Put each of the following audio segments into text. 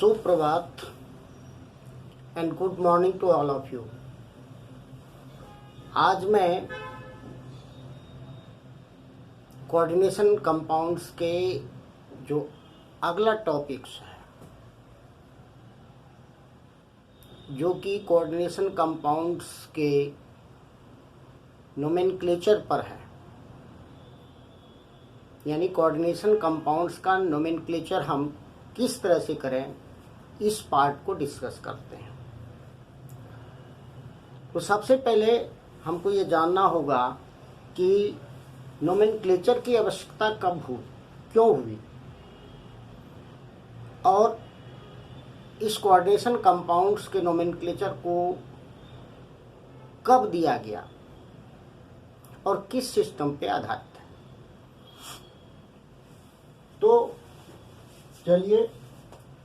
सुप्रभात and good morning to all of you. आज मैं कोऑर्डिनेशन कंपाउंड्स के जो अगला टॉपिक्स है, जो कि कोऑर्डिनेशन कंपाउंड्स के नोमेनक्लेचर पर है, यानी कोऑर्डिनेशन कंपाउंड्स का नोमेनक्लेचर हम किस तरह से करें, इस पार्ट को डिस्कस करते हैं। तो सबसे पहले हमको ये जानना होगा कि नोमेनक्लेचर की आवश्यकता कब हुई, क्यों हुई, और इस कोऑर्डिनेशन कंपाउंड्स के नोमेनक्लेचर को कब दिया गया और किस सिस्टम पे आधारित है। तो चलिए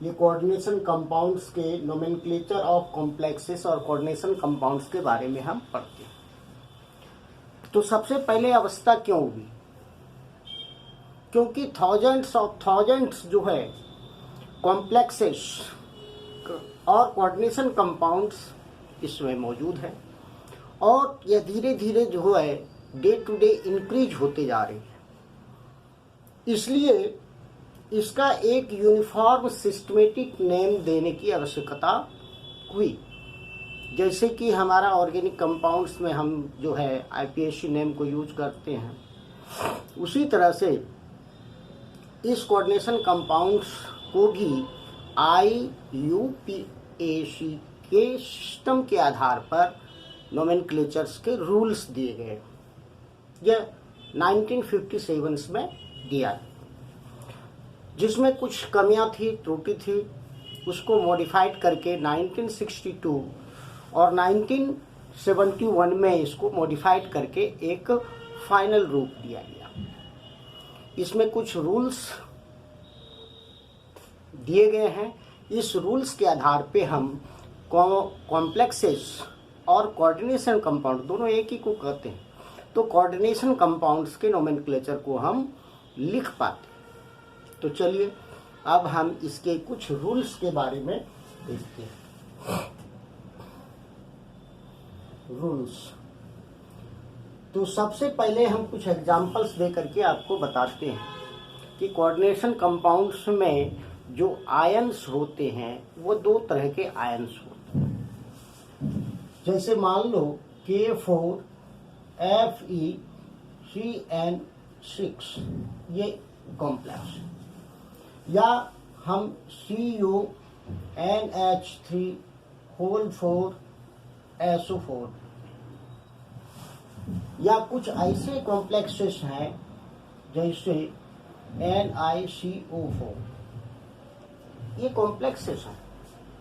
ये कोऑर्डिनेशन कंपाउंड्स के नोमेनक्लेचर ऑफ कॉम्प्लेक्सेस और कोऑर्डिनेशन कंपाउंड्स के बारे में हम पढ़ते हैं। तो सबसे पहले अवस्था क्यों हुई, क्योंकि थाउजेंड्स जो है कॉम्प्लेक्सेस और कोऑर्डिनेशन कंपाउंड्स इसमें मौजूद है, और यह धीरे धीरे जो है डे टू डे इंक्रीज होते जा रही है। इसलिए इसका एक यूनिफॉर्म सिस्टमेटिक नेम देने की आवश्यकता हुई। जैसे कि हमारा ऑर्गेनिक कंपाउंड्स में हम जो है आईपीएससी नेम को यूज करते हैं, उसी तरह से इस कोऑर्डिनेशन कंपाउंड्स को भी IUPAC के सिस्टम के आधार पर नोमेनक्लेचर्स के रूल्स दिए गए। यह 1957 में दिया, जिसमें कुछ कमियां थी, त्रुटि थी, उसको मॉडिफाइड करके 1962 और 1971 में इसको मॉडिफाइड करके एक फाइनल रूप दिया गया। इसमें कुछ रूल्स दिए गए हैं। इस रूल्स के आधार पे हम कॉम्प्लेक्सेस और कोऑर्डिनेशन कंपाउंड दोनों एक ही को कहते हैं, तो कोऑर्डिनेशन कंपाउंड्स के नोमेनक्लेचर को हम लिख पाते हैं। तो चलिए अब हम इसके कुछ रूल्स के बारे में देखते हैं। रूल्स, तो सबसे पहले हम कुछ एग्जांपल्स दे करके आपको बताते हैं कि कोऑर्डिनेशन कंपाउंड्स में जो आयन्स होते हैं वो दो तरह के आयन्स होते हैं। जैसे मान लो K4FeCN6 ये कॉम्प्लेक्स, या हम CuNH3 4SO4, या कुछ ऐसे कॉम्प्लेक्सेस हैं जैसे NiCO4, ये कॉम्प्लेक्सेस हैं,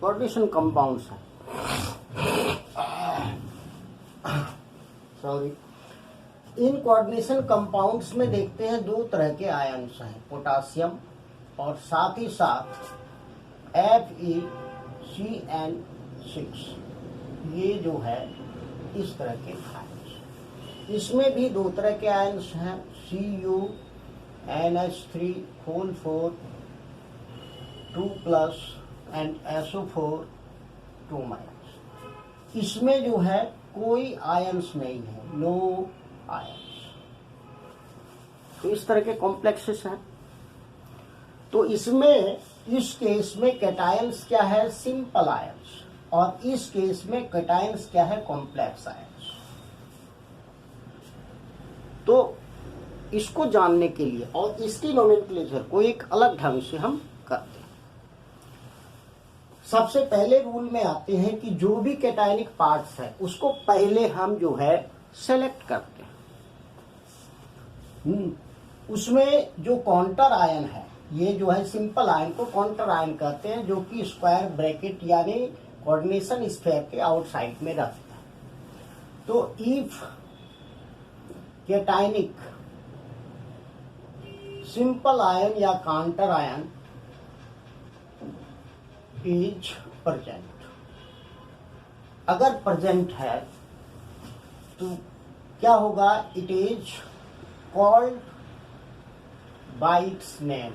कोऑर्डिनेशन कंपाउंड्स हैं। सॉरी, इन कोऑर्डिनेशन कंपाउंड्स में देखते हैं दो तरह के आयन्स हैं, पोटासियम और साथ ही साथ FeCN6, ये जो है इस तरह के आयन्स। इसमें भी दो तरह के आयन्स हैं, CuNH3 4 2+ एंड SO4 2-। इसमें जो है कोई आयन्स नहीं है, नो आयन्स। तो इस तरह के कॉम्प्लेक्सेस हैं। तो इसमें इस केस में कैटायंस क्या है, सिंपल आयन्स, और इस केस में कैटायंस क्या है, कॉम्प्लेक्स आयन्स। तो इसको जानने के लिए और इसकी नोमेनक्लेचर को एक अलग ढंग से हम करते हैं। सबसे पहले रूल में आते हैं कि जो भी कैटायनिक पार्ट्स है उसको पहले हम जो है सेलेक्ट करते हैं। उसमें जो काउंटर आयन है, ये जो है सिंपल आयन को काउंटर आयन कहते हैं, जो कि स्क्वायर ब्रैकेट यानी कोऑर्डिनेशन स्फीयर के आउटसाइड में रहता है। तो इफ कैटायनिक सिंपल आयन या काउंटर आयन इज प्रेजेंट, अगर प्रेजेंट है तो क्या होगा, it is called by its name,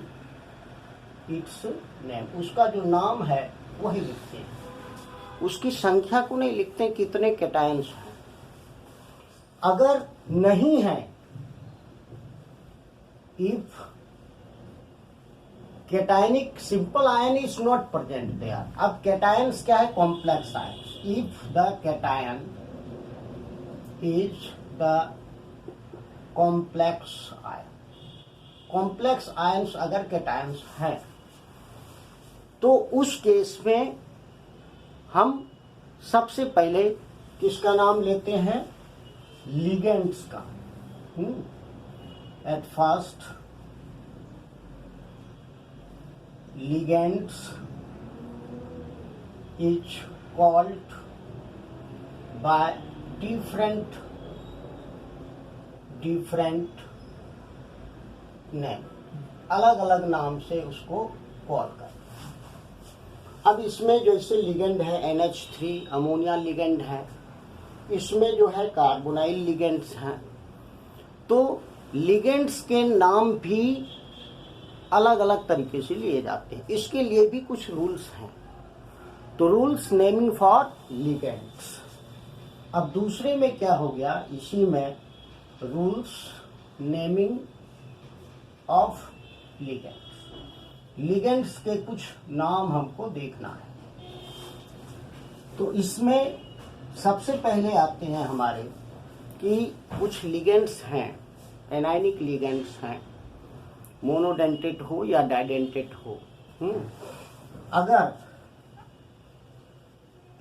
it's name, उसका जो नाम है वही लिखते हैं, उसकी संख्या को नहीं लिखते कितने कैटायंस हैं। अगर नहीं है, if cationic simple ion is not present there. अब कैटायंस क्या है? Complex ions. If the cation is the complex ion, complex ions अगर कैटायंस हैं तो उस केस में हम सबसे पहले किसका नाम लेते हैं? लिगेंड्स का। At first ligands is called by different name, अलग अलग नाम से उसको कॉल कर। अब इसमें जैसे लिगेंड है NH3 अमोनिया लिगेंड है, इसमें जो है कार्बोनाइल लिगेंड्स हैं, तो लिगेंड्स के नाम भी अलग अलग तरीके से लिए जाते हैं। इसके लिए भी कुछ रूल्स हैं। तो रूल्स नेमिंग फॉर लिगेंड्स। अब दूसरे में क्या हो गया? इसी में rules naming of ligands. Ligands के कुछ नाम हमको देखना है। तो इसमें सबसे पहले आते हैं हमारे कि कुछ लिगेंड्स हैं, एनायनिक लिगेंड्स हैं, मोनोडेंटेट हो या डाइडेंटेट हो। अगर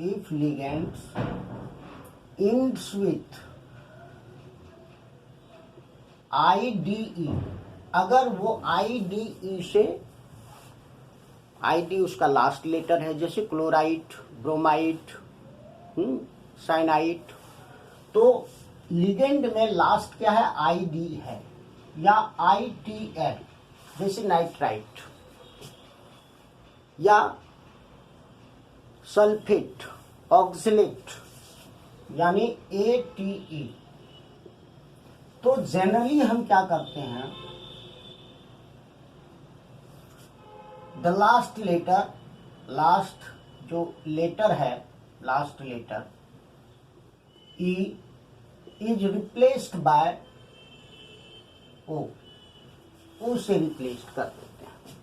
if ligands ends with IDE, अगर वो IDE से, ID उसका लास्ट लेटर है, जैसे क्लोराइड, ब्रोमाइड, साइनाइड, तो लिगेंड में लास्ट क्या है? ID है, या ITL जैसे नाइट्राइट, या सल्फेट, ऑक्सलेट यानी ATE। तो जनरली हम क्या करते हैं? द लास्ट लेटर, लास्ट जो लेटर है, last letter E is replaced by O, O से रिप्लेस्ड कर देते हैं।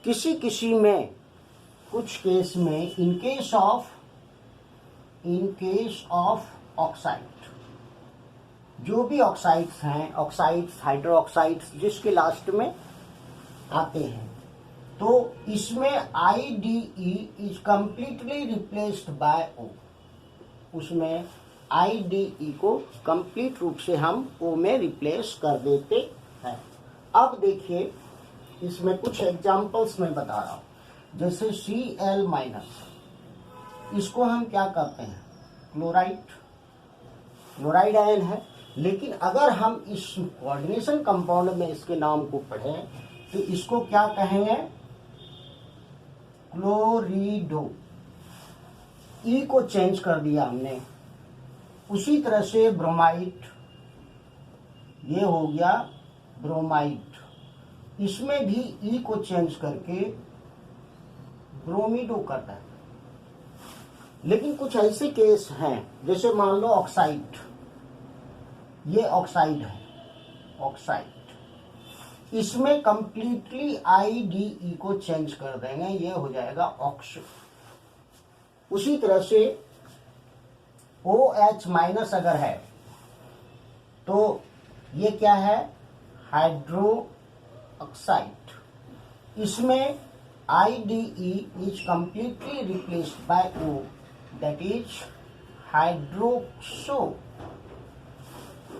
किसी किसी में, कुछ केस में, इन केस ऑफ ऑक्साइड, जो भी ऑक्साइड्स हैं, ऑक्साइड्स, हाइड्रोक्साइड्स जिसके लास्ट में आते हैं, तो इसमें IDE is completely replaced by O। उसमें IDE को कंप्लीट रूप से हम O में रिप्लेस कर देते हैं। अब देखिए, इसमें कुछ एग्जांपल्स मैं बता रहा हूं। जैसे Cl-, इसको हम क्या कहते हैं? क्लोराइड आयन है। लेकिन अगर हम इस कोऑर्डिनेशन कंपाउंड में इसके नाम को पढ़ें तो इसको क्या कहेंगे? क्लोरिडो। E को चेंज कर दिया हमने। उसी तरह से ब्रोमाइड, ये हो गया ब्रोमाइड, इसमें भी E को चेंज करके ब्रोमिडो करता है। लेकिन कुछ ऐसे केस हैं, जैसे मान लो ऑक्साइड, ये ऑक्साइड है, ऑक्साइड, इसमें कंप्लीटली IDE को चेंज कर देंगे, ये हो जाएगा ऑक्सो। उसी तरह से OH- अगर है तो ये क्या है? Hydro oxide. इसमें IDE is completely replaced by O, that is hydroxo.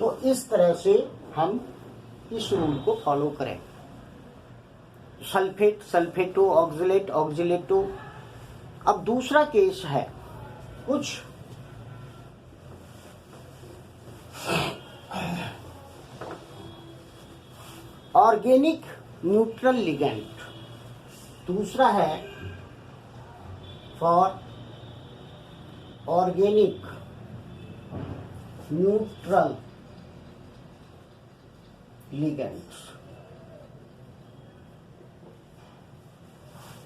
तो इस तरह से हम इस रूल को फॉलो करें। Sulphate, सल्फेटो, oxalate, ऑक्सलेटो। अब दूसरा केस है, कुछ ऑर्गेनिक न्यूट्रल लिगेंड। दूसरा है for organic neutral ligands.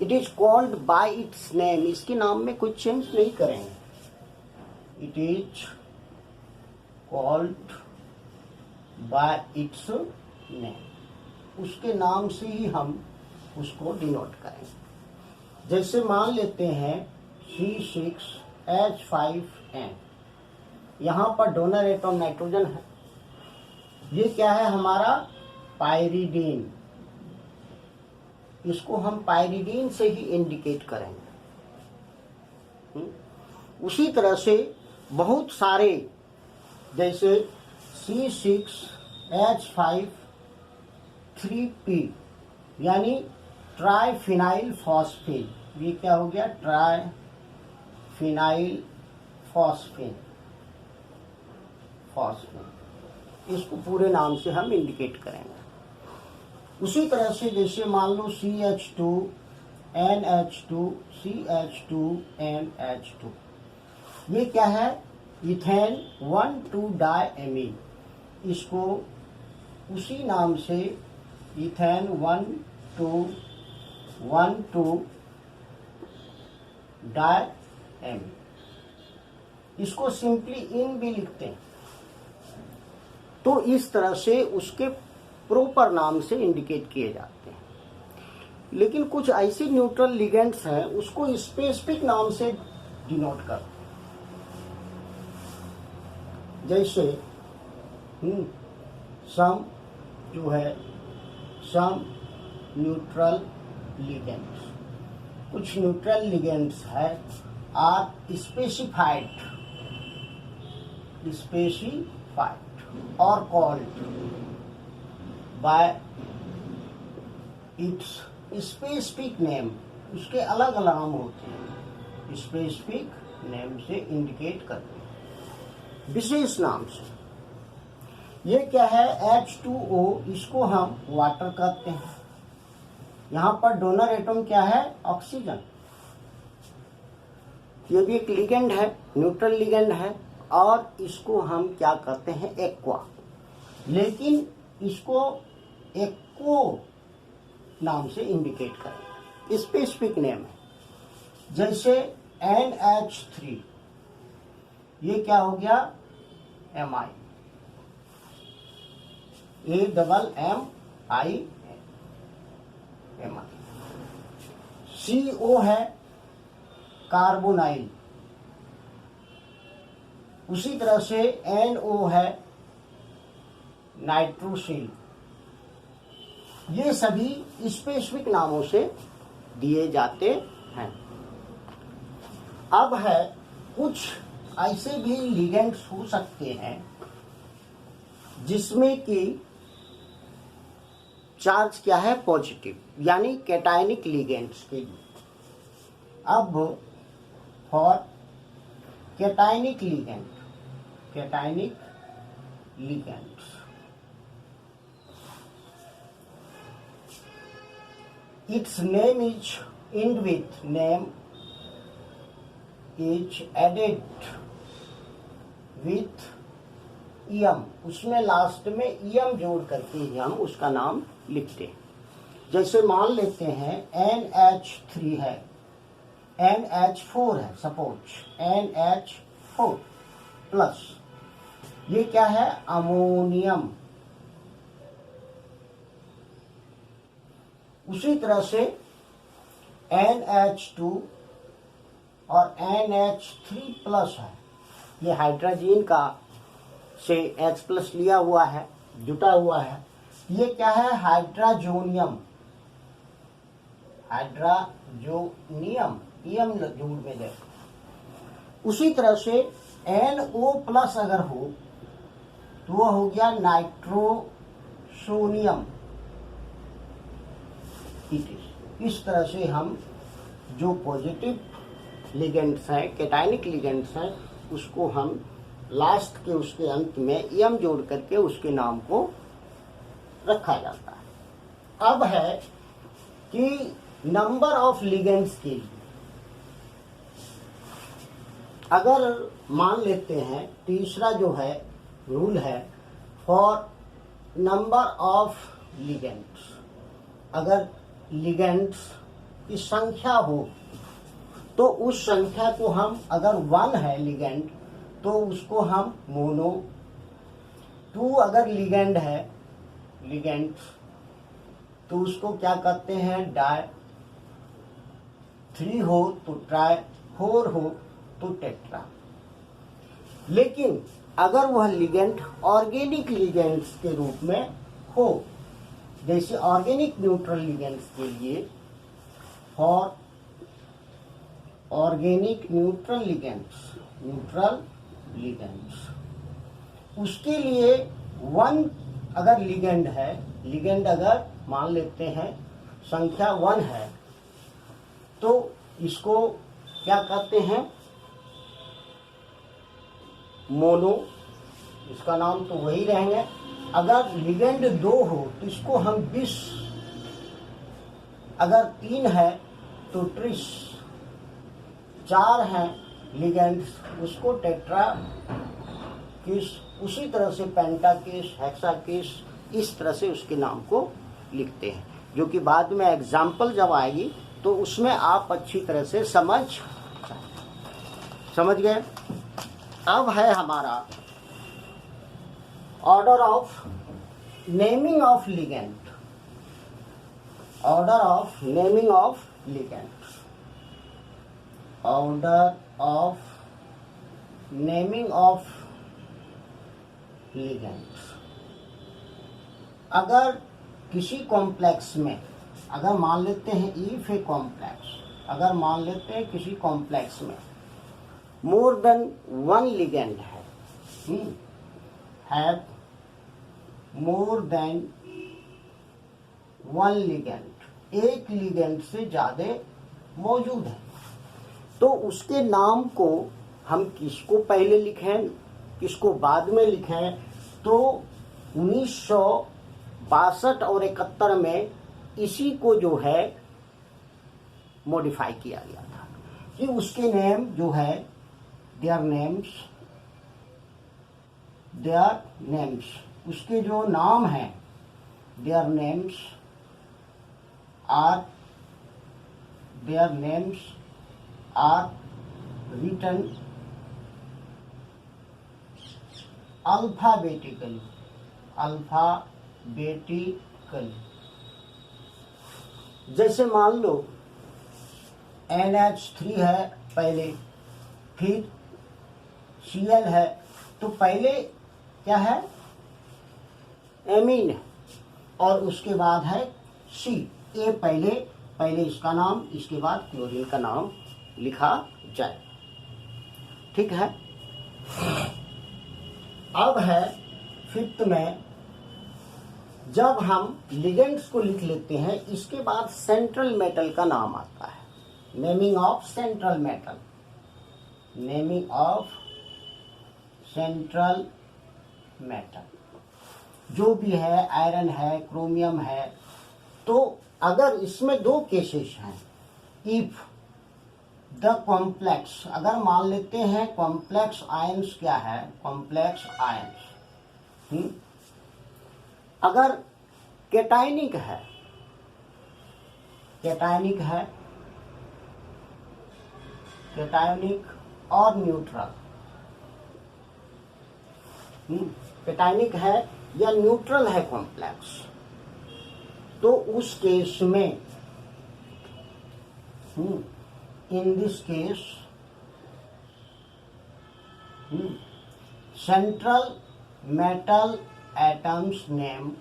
It is called by its name, इसके नाम में कुछ चेंज नहीं करेंगे, it is called by its name, उसके नाम से ही हम उसको डिनोट करेंगे। जैसे मान लेते हैं C6H5N, यहां पर डोनर एटम नाइट्रोजन है, ये क्या है हमारा पायरिडीन, इसको हम पायरिडीन से ही इंडिकेट करेंगे। उसी तरह से बहुत सारे, जैसे C6H5 यानी ट्राइफिनाइल फॉस्फेट, ये क्या हो गया ट्राइफिनाइल फॉस्फेट, इसको पूरे नाम से हम इंडिकेट करेंगे। उसी तरह से जैसे मान लो CH2NH2 CH2NH2, ये क्या है इथेन 1,2-डायमीन, इसको उसी नाम से इथेन 1,2-डायमीन, इसको सिंपली इन भी लिखते हैं। तो इस तरह से उसके प्रॉपर नाम से इंडिकेट किए जाते हैं। लेकिन कुछ ऐसे न्यूट्रल लिगेंड्स हैं उसको स्पेसिफिक नाम से डिनोट करते हैं, जैसे सम जो है सम न्यूट्रल लिगेंड्स, कुछ न्यूट्रल लिगेंड्स है आर स्पेसिफाइड और called by it's specific name, उसके अलग अलग नाम होते हैं, स्पेसिफिक नेम से इंडिकेट करते हैं, विशेष नाम से। ये क्या है H2O, इसको हम वाटर कहते हैं, यहाँ पर डोनर एटम क्या है ऑक्सीजन, ये भी एक लिगेंड है, न्यूट्रल लिगेंड है, और इसको हम क्या कहते हैं एक्वा, लेकिन इसको एक्को नाम से इंडिकेट करें, स्पेसिफिक नेम है। जैसे NH3, ये क्या हो गया Mi, AMMI, CO है कार्बोनाइल, उसी तरह से NO है नाइट्रोसिल, ये सभी स्पेसिफिक नामों से दिए जाते हैं। अब है कुछ ऐसे भी लिगेंड्स हो सकते हैं जिसमें कि चार्ज क्या है पॉजिटिव, यानी कैटायनिक लिगेंड्स के लिए। अब for cationic ligands its name is end with name is added with em, उसमें लास्ट में em जोड़ करके ही हम उसका नाम लिखते हैं। जैसे मान लेते हैं NH3 है, NH4 है, सपोज NH4 प्लस, ये क्या है अमोनियम। उसी तरह से NH2 और NH3 प्लस है, ये हाइड्रोजन का से H प्लस लिया हुआ है, जुटा हुआ है, ये क्या है हाइड्रोजोनियम, एम जोड़ में दे। उसी तरह से NO प्लस अगर हो तो वह हो गया नाइट्रोसोनियम। इस तरह से हम जो पॉजिटिव लिगेंड्स हैं, कैटायनिक लिगेंड्स हैं, उसको हम लास्ट के उसके अंत में एम जोड़ करके उसके नाम को रखा जाता है। अब है कि नंबर ऑफ लिगेंड्स के लिए अगर मान लेते हैं, तीसरा जो है रूल है फॉर नंबर ऑफ लिगेंड्स, अगर लिगेंड्स की संख्या हो तो उस संख्या को हम, अगर 1 है लिगेंड तो उसको हम मोनो, 2 अगर लिगेंड है लिगेंड तो उसको क्या कहते हैं, डाई, 3 हो तो ट्राई, 4 हो तो टेट्रा। लेकिन अगर वह लिगेंड ऑर्गेनिक लिगेंड्स के रूप में हो, जैसे ऑर्गेनिक न्यूट्रल लिगेंड्स के लिए, फॉर ऑर्गेनिक न्यूट्रल लिगेंड्स उसके लिए 1 अगर लिगेंड है, लिगेंड अगर मान लेते हैं संख्या 1 है तो इसको क्या कहते हैं, मोनो, इसका नाम तो वही रहेंगे। अगर लिगेंड 2 हो तो इसको हम बिस, अगर 3 है तो ट्रिस, 4 हैं लिगेंड्स उसको टेट्रा किस, उसी तरह से पेंटाकिस, हेक्साकिस, इस तरह से उसके नाम को लिखते हैं, जो कि बाद में एग्जाम्पल जब आएगी तो उसमें आप अच्छी तरह से समझ गए। अब है हमारा order of naming of ligand, order of naming of ligand, order of naming of ligands. अगर किसी कॉम्प्लेक्स में, अगर मान लेते हैं इफ ए कॉम्प्लेक्स, अगर मान लेते हैं किसी कॉम्प्लेक्स में मोर देन 1 लिगेंड है मोर देन 1 लिगेंड, एक लिगेंड से ज्यादा मौजूद है, तो उसके नाम को हम किसको पहले लिखें किसको बाद में लिखें, तो 1962 और 71 में इसी को जो है मॉडिफाई किया गया था कि उसके नेम जो है, देयर नेम्स, उसके जो नाम हैं, their names are written alphabetically, जैसे मान लो NH3 है पहले, फिर Cl है, तो पहले क्या है, एमीन, और उसके बाद है C, ए पहले इसका नाम, इसके बाद क्लोरीन का नाम लिखा जाए। ठीक है। अब है 5th में, जब हम लिगेंड्स को लिख लेते हैं इसके बाद सेंट्रल मेटल का नाम आता है, naming of central metal, naming of central metal, जो भी है, आयरन है, क्रोमियम है। तो अगर इसमें 2 केसेस हैं, इफ द कॉम्प्लेक्स, अगर मान लेते हैं कॉम्प्लेक्स आयंस क्या है, कॉम्प्लेक्स आयंस अगर कैटायनिक है, कैटायनिक और न्यूट्रल, कैटायनिक है या न्यूट्रल है कॉम्प्लेक्स, तो उस केस में in this case central metal atoms name,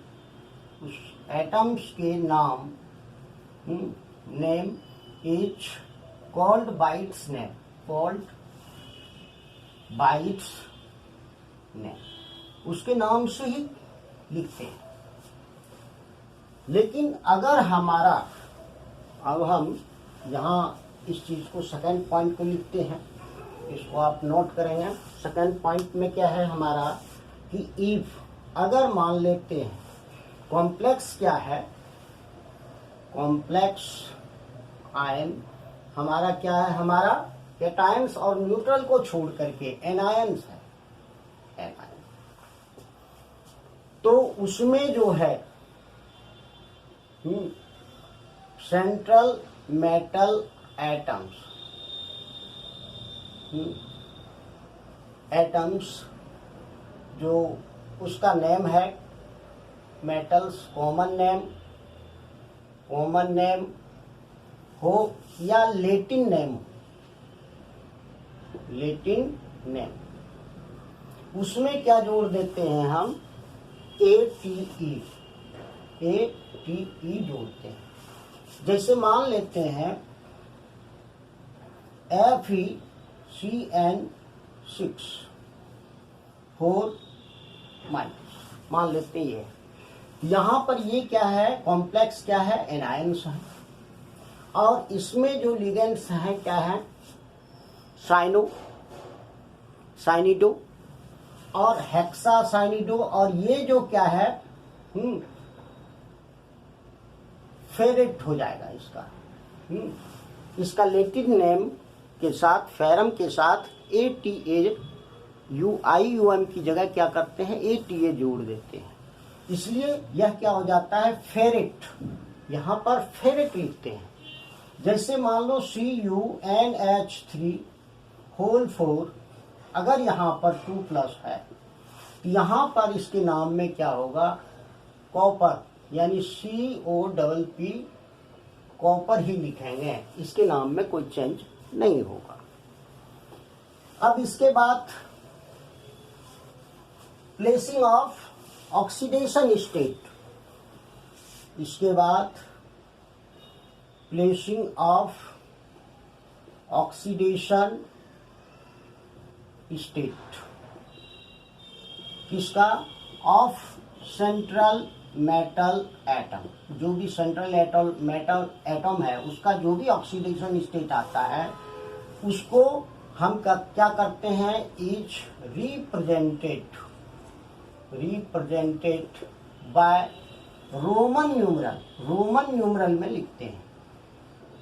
उस एटम्स के नाम name is called bytes name, उसके नाम से ही लिखते हैं। लेकिन अगर हमारा, अब हम यहाँ इस चीज को सेकंड पॉइंट को लिखते हैं, इसको आप नोट करेंगे। सेकंड पॉइंट में क्या है हमारा कि इफ, अगर मान लेते हैं कॉम्प्लेक्स क्या है, कॉम्प्लेक्स आयन हमारा क्या है, हमारा कैटायंस और न्यूट्रल को छोड़ करके एनायंस है, एनायन। तो उसमें जो है सेंट्रल मेटल एटम्स, एटम्स जो उसका नेम है मेटल्स, कॉमन नेम हो या लैटिन नेम, उसमें क्या जोड़ देते हैं हम, ATE जोड़ते हैं। जैसे मान लेते हैं FeCN6 4 माइनस, मान लेते हैं ये। यहाँ पर ये क्या है, कॉम्प्लेक्स क्या है, एनायंस है, और इसमें जो लिगेंड्स हैं क्या है, साइनिडो और हेक्सा साइनिडो, और ये जो क्या है फेरेट हो जाएगा इसका। इसका लैटिन नेम के साथ, फेरम के साथ ATA UIUM की जगह क्या करते हैं, ATA जोड़ देते हैं, इसलिए यह क्या हो जाता है, फेरेट। यहाँ पर फेरेट लिखते हैं। जैसे मान लो CuNH3 अगर यहाँ पर 2+ है, यहाँ पर इसके नाम में क्या होगा, कॉपर, यानी COPP, कॉपर ही लिखेंगे, इसके नाम में कोई चेंज नहीं होगा। अब इसके बाद प्लेसिंग ऑफ ऑक्सीडेशन स्टेट, इसके बाद प्लेसिंग ऑफ ऑक्सीडेशन स्टेट किसका, ऑफ सेंट्रल मेटल एटम, जो भी सेंट्रल मेटल एटम है उसका जो भी ऑक्सीडेशन स्टेट आता है उसको हम क्या करते हैं, is represented by Roman numeral में लिखते हैं,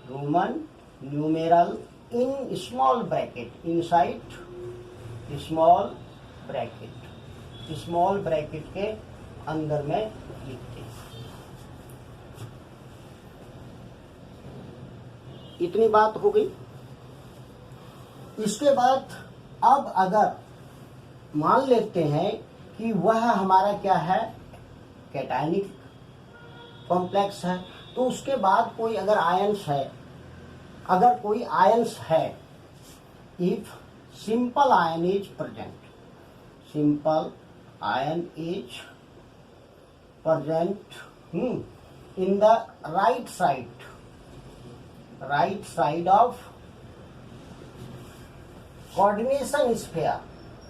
Roman numeral in small bracket, inside small bracket के अंदर में लिखते हैं। इतनी बात हो गई। इसके बाद अब अगर मान लेते हैं कि वह हमारा क्या है, कैटायनिक कॉम्प्लेक्स है, तो उसके बाद कोई अगर कोई आयंस है, if simple ion is present, simple ion is present in the right side of coordination sphere,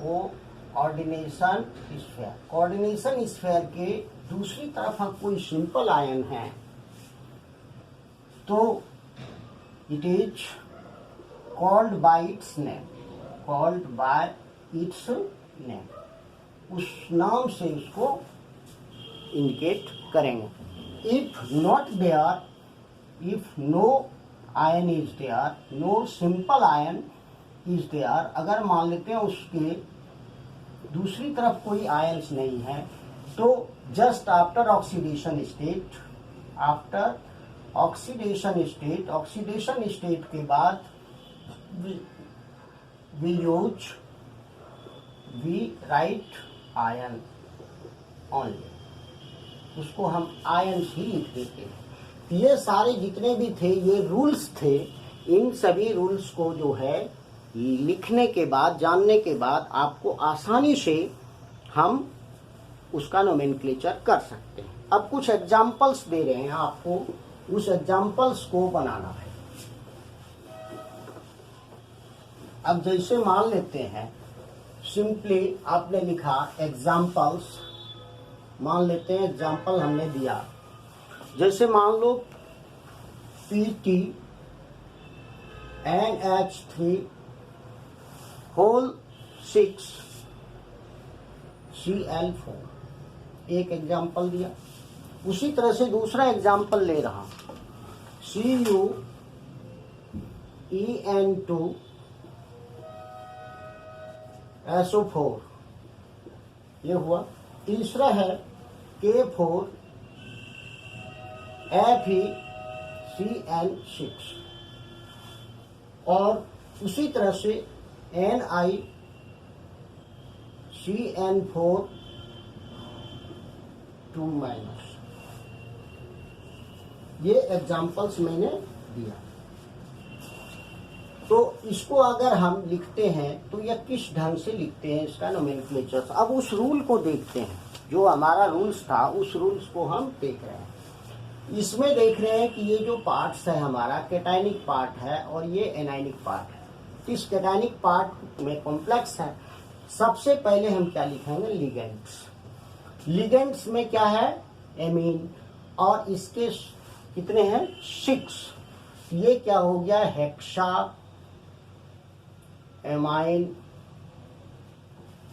वो कोऑर्डिनेशन स्फीयर के दूसरी तरफ हम कोई सिंपल आयन है तो it is called by its name, उस नाम से उसको इंडिकेट करेंगे। If no ion is there, no simple ion is there, अगर मान लेते हैं उसके दूसरी तरफ कोई आयन्स नहीं है, तो जस्ट आफ्टर ऑक्सीडेशन स्टेट के बाद वी राइट आयन ओनली, उसको हम आयन ही लिख देते हैं। ये सारे जितने भी थे ये रूल्स थे, इन सभी रूल्स को जो है लिखने के बाद, जानने के बाद आपको आसानी से हम उसका नोमेनक्लेचर कर सकते हैं। अब कुछ एग्जाम्पल्स दे रहे हैं आपको, उस एग्जाम्पल्स को बनाना है। अब जैसे मान लेते हैं, सिंपली आपने लिखा एग्जाम्पल्स, मान लेते हैं एग्जाम्पल हमने दिया, जैसे मान लो PT NH3 होल 6 Cl4, एक एग्जाम्पल दिया। उसी तरह से दूसरा एग्जाम्पल ले रहा हूं, CuEN2 SO4, ये हुआ। तीसरा है K4 FeCl3 CN6 और उसी तरह से NiCN4 2-। ये एग्जाम्पल्स मैंने दिया। तो इसको अगर हम लिखते हैं तो यह किस ढंग से लिखते हैं इसका नोमेनक्लेचर। अब उस रूल को देखते हैं, जो हमारा रूल्स था उस रूल्स को हम देख रहे हैं। इसमें देख रहे हैं कि ये जो पार्ट्स है हमारा कैटायनिक पार्ट है और ये एनायनिक पार्ट है। इस कैटायनिक पार्ट में कॉम्प्लेक्स है। सबसे पहले हम क्या लिखेंगे, लिगेंड्स। लिगेंड्स में क्या है, एमीन, और इसके कितने हैं, 6। ये क्या हो गया, हेक्सा एमाइन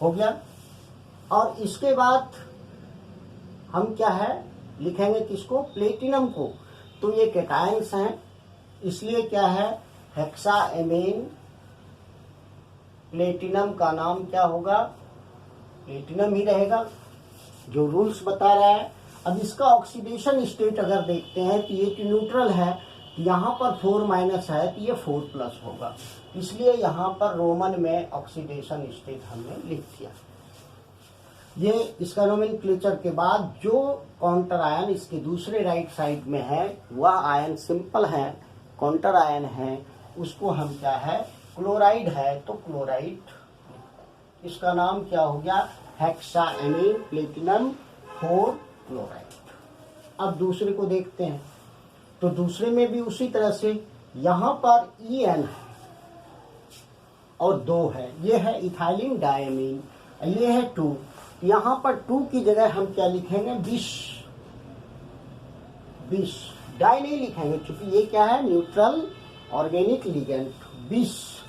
हो गया। और इसके बाद हम क्या है लिखेंगे, किसको, प्लेटिनम को। तो ये कैटायंस हैं, इसलिए क्या है, हेक्सा एमीन। प्लेटिनम का नाम क्या होगा, प्लेटिनम ही रहेगा, जो रूल्स बता रहा है। अब इसका ऑक्सीडेशन स्टेट अगर देखते हैं तो ये न्यूट्रल है, यहाँ पर 4- है तो ये 4+ होगा, इसलिए यहाँ पर रोमन में ऑक्सीडेशन स्टेट हमने लिख दिया। ये इसका नोमेनक्लेचर के बाद जो काउंटर आयन इसके दूसरे राइट साइड में है वह आयन सिंपल है, काउंटर आयन है, उसको हम क्या है, क्लोराइड है तो क्लोराइड। इसका नाम क्या हो गया, हेक्साएमीन प्लेटिनम 4 क्लोराइड। अब दूसरे को देखते हैं तो दूसरे में भी उसी तरह से यहाँ पर EN है और 2 है, ये है इथाइलिन डायमीन, ये है 2। यहाँ पर 2 की जगह हम क्या लिखेंगे, 20 डाई नहीं लिखेंगे क्योंकि ये क्या है, न्यूट्रल ऑर्गेनिक लिगेंड 20।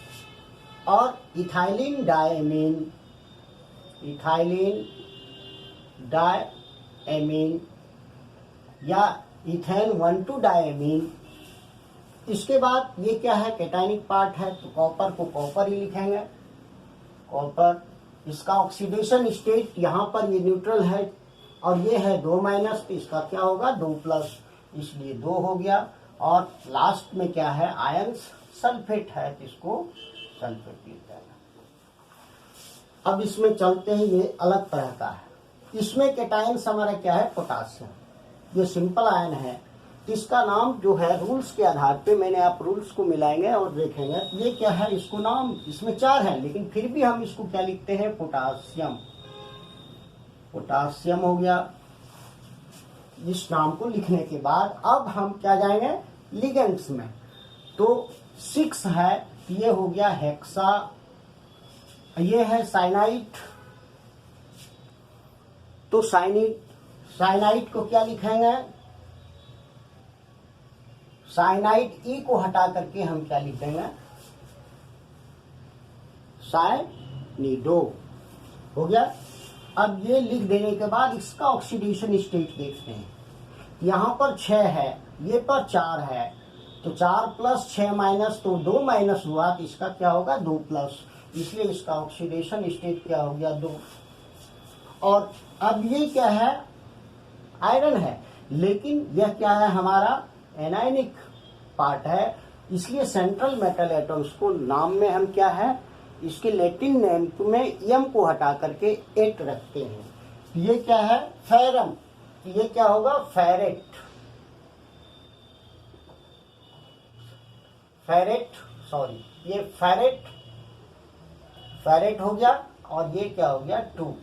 और इथाइलिन डायमीन, इथाइलिन डायमीन या इथेन 1,2 डायमीन। इसके बाद ये क्या है, कैटायनिक पार्ट है तो कॉपर को कॉपर ही लिखेंगे, कॉपर। इसका ऑक्सीडेशन स्टेट यहाँ पर ये न्यूट्रल है और ये है 2- तो इसका क्या होगा, 2+, इसलिए 2 हो गया। और लास्ट में क्या है, आयंस सल्फेट है तो इसको सल्फेट लिख जाएगा। अब इसमें चलते हैं, ये अलग तरह का है। इसमें कैटायंस हमारा क्या है, पोटासियम। ये सिंपल आयन है तो इसका नाम जो है रूल्स के आधार पे, मैंने आप रूल्स को मिलाएंगे और देखेंगे ये क्या है, इसको नाम, इसमें 4 है लेकिन फिर भी हम इसको क्या लिखते हैं, पोटासियम। पोटासियम हो गया। इस नाम को लिखने के बाद अब हम क्या जाएंगे, लिगेंड्स में। तो 6 है, ये हो गया हेक्सा, ये है साइनाइड। तो साइनाइड को क्या लिखेंगे, साइनाइड ई को हटा करके हम क्या लिख देंगे, साइनिडो हो गया। अब ये लिख देने के बाद इसका ऑक्सीडेशन स्टेट देखते हैं। यहाँ पर 6 है, ये पर 4 है, तो 4+ 6- तो 2- हुआ तो इसका क्या होगा, 2+, इसलिए इसका ऑक्सीडेशन स्टेट क्या हो गया, 2। और अब ये क्या है, आयरन है, लेकिन यह क्या है, हमारा एनायनिक पार्ट है, इसलिए सेंट्रल मेटल एटम्स को नाम में हम क्या है, इसके लैटिन नेम में एम को हटा करके 8 रखते हैं। ये क्या है, फेरम, ये क्या होगा, फेरेट। सॉरी, ये फेरेट हो गया और ये क्या हो गया, 2।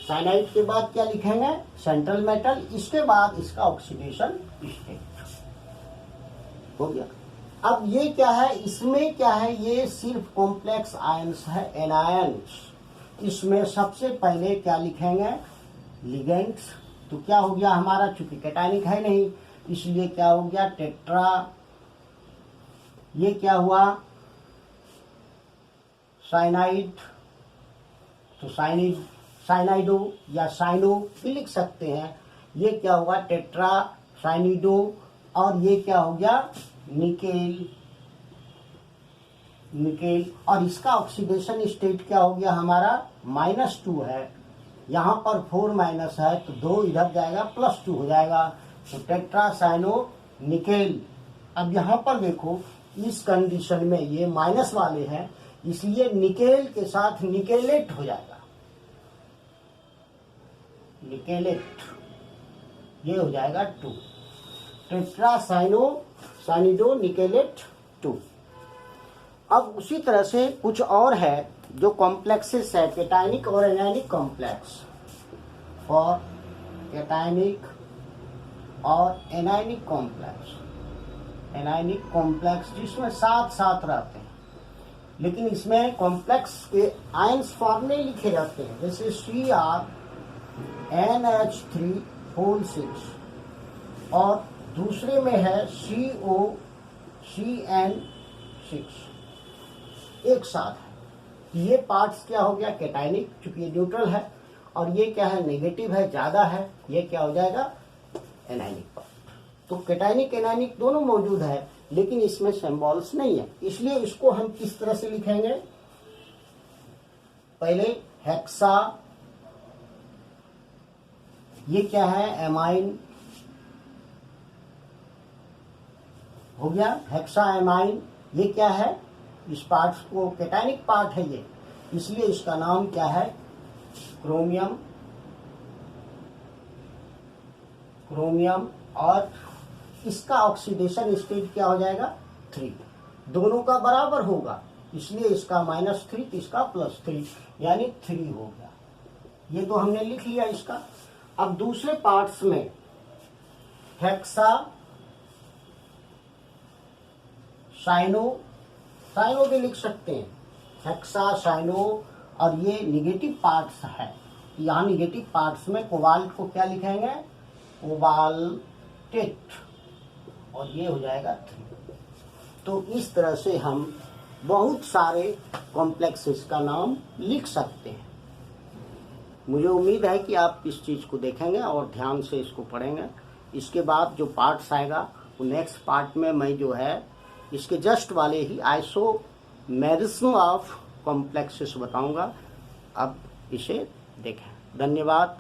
साइनाइड के बाद क्या लिखेंगे, सेंट्रल मेटल, इसके बाद इसका ऑक्सीडेशन स्टेट हो गया। अब ये क्या है, इसमें क्या है, ये सिर्फ कॉम्प्लेक्स आयंस है, एनायंस। इसमें सबसे पहले क्या लिखेंगे, लिगेंड्स। तो क्या हो गया हमारा, चूंकि कैटायनिक है नहीं इसलिए क्या हो गया, टेट्रा। ये क्या हुआ, साइनाइड, तो साइनाइडो या साइनो भी लिख सकते हैं। ये क्या होगा, टेट्रा साइनिडो। और ये क्या हो गया, निकेल। और इसका ऑक्सीडेशन स्टेट क्या हो गया हमारा, -2 है, यहाँ पर 4- है तो 2 इधर जाएगा, +2 हो जाएगा, तो टेट्रा साइनो निकेल। अब यहाँ पर देखो इस कंडीशन में ये माइनस वाले हैं, इसलिए निकेल के साथ निकेलेट हो जाएगा, निकेलेट, ये हो जाएगा 2, टेट्रासाइनिडो निकेलेट 2। अब उसी तरह से कुछ और है जो कॉम्प्लेक्सेस है, कैटायनिक और एनायनिक कॉम्प्लेक्स, फॉर कैटायनिक और एनायनिक कॉम्प्लेक्स, एनायनिक कॉम्प्लेक्स जिसमें साथ साथ रहते हैं, लेकिन इसमें कॉम्प्लेक्स के आयंस फॉर्म में लिखे जाते हैं, जैसे CrNH3 और दूसरे में है COCN6, एक साथ है। ये पार्ट्स क्या हो गया, कैटायनिक, चूंकि ये न्यूट्रल है, और ये क्या है, नेगेटिव है, ज्यादा है, ये क्या हो जाएगा, एनायनिक पार्ट। तो कैटायनिक एनायनिक दोनों मौजूद है, लेकिन इसमें सिंबल्स नहीं है, इसलिए इसको हम किस तरह से लिखेंगे, पहले हेक्सा, ये क्या है, एमाइन हो गया, हेक्सा एमाइन, ये क्या है, इस पार्ट को कैटायनिक पार्ट है ये, इसलिए इसका नाम क्या है, क्रोमियम, क्रोमियम, और इसका ऑक्सीडेशन स्टेट क्या हो जाएगा, 3, दोनों का बराबर होगा, इसलिए इसका -3, इसका +3, यानी 3 हो गया। ये तो हमने लिख लिया इसका। अब दूसरे पार्ट्स में हेक्सा साइनो भी लिख सकते हैं, हेक्सा साइनो, और ये निगेटिव पार्ट्स है, यहाँ निगेटिव पार्ट्स में कोबाल्ट को क्या लिखेंगे, कोबाल्टेट, और ये हो जाएगा 3। तो इस तरह से हम बहुत सारे कॉम्प्लेक्सेस का नाम लिख सकते हैं। मुझे उम्मीद है कि आप इस चीज़ को देखेंगे और ध्यान से इसको पढ़ेंगे। इसके बाद जो पार्ट्स आएगा वो नेक्स्ट पार्ट में मैं जो है इसके जस्ट वाले ही आइसोमेरिज्म ऑफ कॉम्प्लेक्सेस बताऊंगा। अब इसे देखें। धन्यवाद।